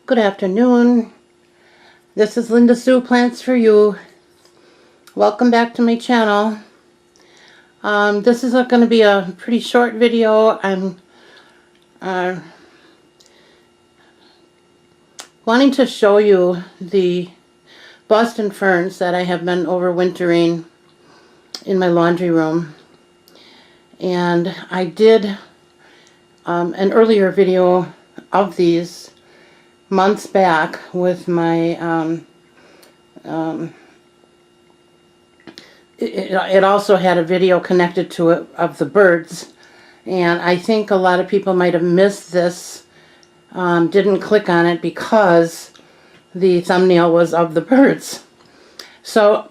Good afternoon. This is Linda Sue Plants for You. Welcome back to my channel. This is going to be a pretty short video. I'm wanting to show you the Boston ferns that I have been overwintering in my laundry room. And I did an earlier video of these months back with my it also had a video connected to it of the birds, and I think a lot of people might have missed this, didn't click on it because the thumbnail was of the birds. So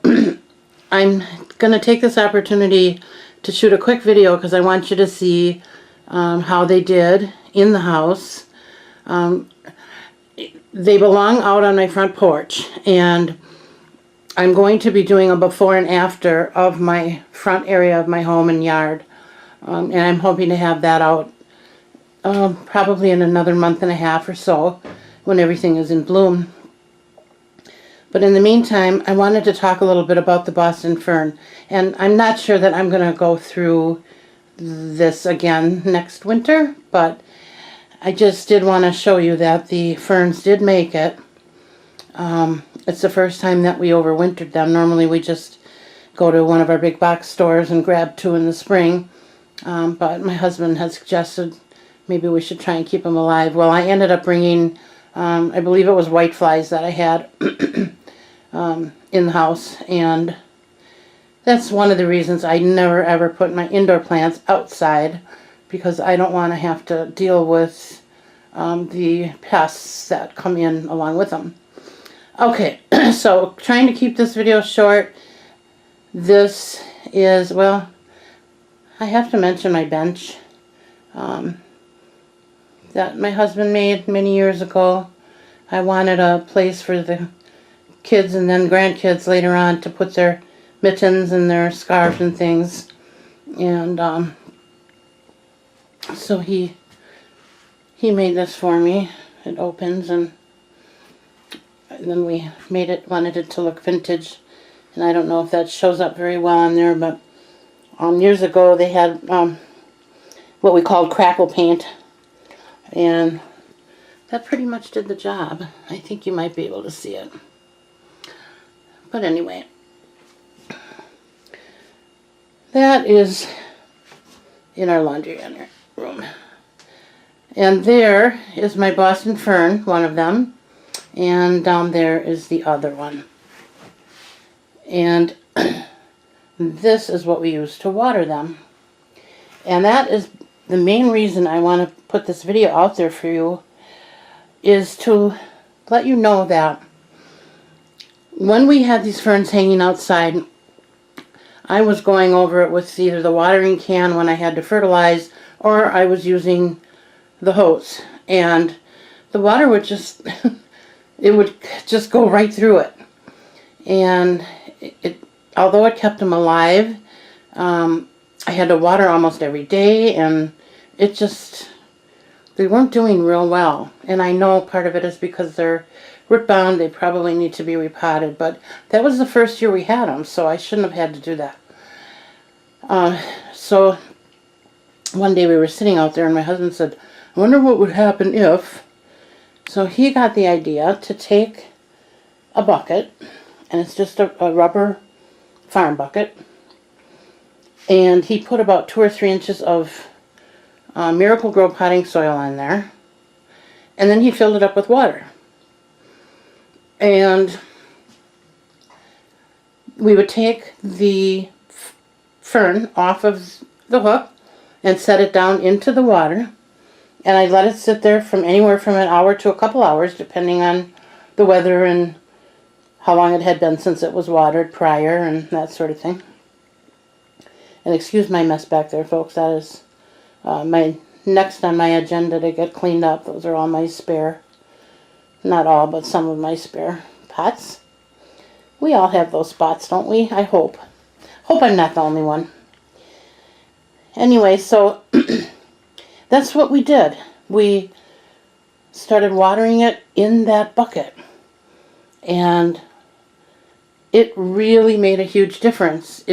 I'm gonna take this opportunity to shoot a quick video because I want you to see how they did in the house. They belong out on my front porch, and I'm going to be doing a before and after of my front area of my home and yard. And I'm hoping to have that out probably in another month and a half or so when everything is in bloom. But in the meantime, I wanted to talk a little bit about the Boston fern. And I'm not sure that I'm going to go through this again next winter, but I just did want to show you that the ferns did make it. It's the first time that we overwintered them. Normally we just go to one of our big box stores and grab two in the spring. But my husband had suggested maybe we should try and keep them alive. Well, I ended up bringing, I believe it was whiteflies that I had in the house. And that's one of the reasons I never ever put my indoor plants outside, because I don't want to have to deal with the pests that come in along with them. Okay, so trying to keep this video short. This is, well, I have to mention my bench that my husband made many years ago. I wanted a place for the kids and then grandkids later on to put their mittens and their scarves and things. And so he made this for me. It opens, and then we wanted it to look vintage, and I don't know if that shows up very well on there, but years ago they had what we called crackle paint, and that pretty much did the job. I think you might be able to see it. But anyway, that is in our laundry room. And there is my Boston fern, one of them. And down there is the other one. And this is what we use to water them. And that is the main reason I want to put this video out there for you, is to let you know that when we had these ferns hanging outside, I was going over it with either the watering can when I had to fertilize, or I was using the hose. And the water would just it would just go right through it. And although it kept them alive, I had to water almost every day, and they weren't doing real well. And I know part of it is because they're root bound. They probably need to be repotted, but that was the first year we had them, so I shouldn't have had to do that. So one day we were sitting out there, and my husband said, I wonder what would happen if. So he got the idea to take a bucket, and it's just a rubber farm bucket, and he put about 2 or 3 inches of Miracle-Gro potting soil in there, and then he filled it up with water. And we would take the fern off of the hook and set it down into the water, and I let it sit there from anywhere from an hour to a couple hours, depending on the weather and how long it had been since it was watered prior and that sort of thing. And excuse my mess back there, folks. That is my next on my agenda to get cleaned up. Those are all my spare, not all, but some of my spare pots. We all have those spots, don't we? I hope. Hope I'm not the only one. Anyway, so that's what we did. We started watering it in that bucket. And it really made a huge difference.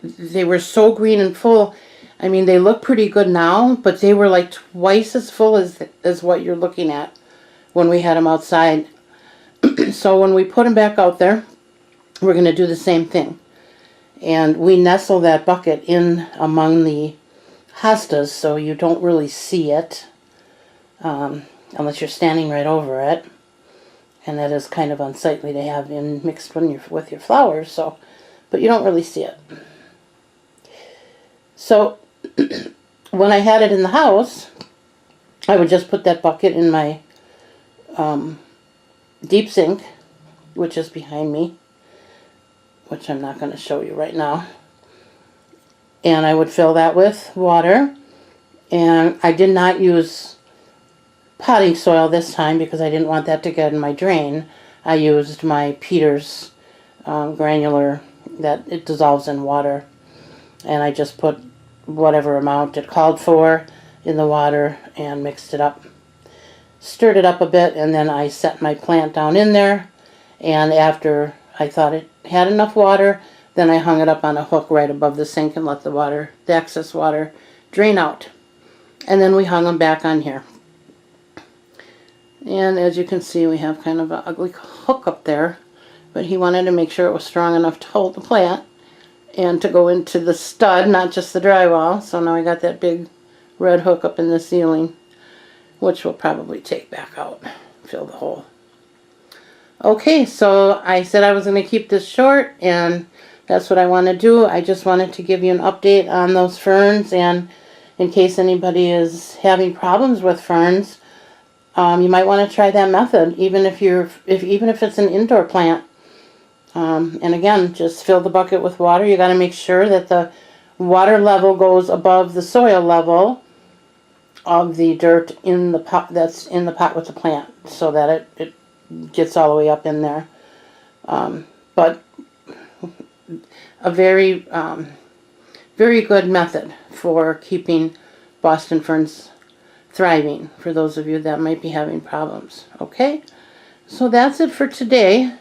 They were so green and full. I mean, they look pretty good now, but they were like twice as full as what you're looking at when we had them outside. So when we put them back out there, we're going to do the same thing. And we nestle that bucket in among the hostas, so you don't really see it unless you're standing right over it. And that is kind of unsightly to have in mixed with your flowers, so, but you don't really see it. So when I had it in the house, I would just put that bucket in my deep sink, which is behind me, which I'm not going to show you right now. And I would fill that with water. And I did not use potting soil this time because I didn't want that to get in my drain. I used my Peter's granular that it dissolves in water. And I just put whatever amount it called for in the water and mixed it up. Stirred it up a bit, and then I set my plant down in there. And after I thought it had enough water, then I hung it up on a hook right above the sink and let the excess water drain out. And then we hung them back on here. And as you can see, we have kind of an ugly hook up there, but he wanted to make sure it was strong enough to hold the plant and to go into the stud, not just the drywall. So now I got that big red hook up in the ceiling, which we'll probably take back out, fill the hole. Okay, so I said I was going to keep this short, and that's what I want to do. I just wanted to give you an update on those ferns, and in case anybody is having problems with ferns, you might want to try that method, even if it's an indoor plant. And again, just fill the bucket with water. You got to make sure that the water level goes above the soil level of the dirt in the pot that's in the pot with the plant, so that it gets all the way up in there. But a very very good method for keeping Boston ferns thriving for those of you that might be having problems. Okay, so that's it for today.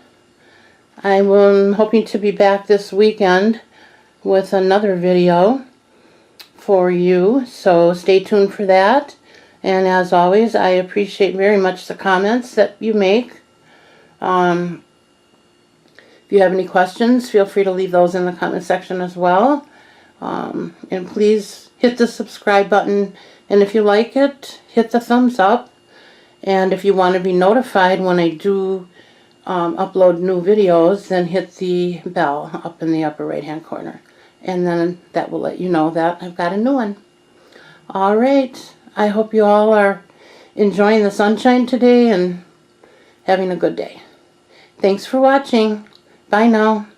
I'm hoping to be back this weekend with another video for you, so stay tuned for that. And as always, I appreciate very much the comments that you make. If you have any questions, feel free to leave those in the comment section as well. And please hit the subscribe button, and if you like it, hit the thumbs up. And if you want to be notified when I do upload new videos, then hit the bell up in the upper right hand corner, and then that will let you know that I've got a new one. Alright, I hope you all are enjoying the sunshine today and having a good day. Thanks for watching. Bye now.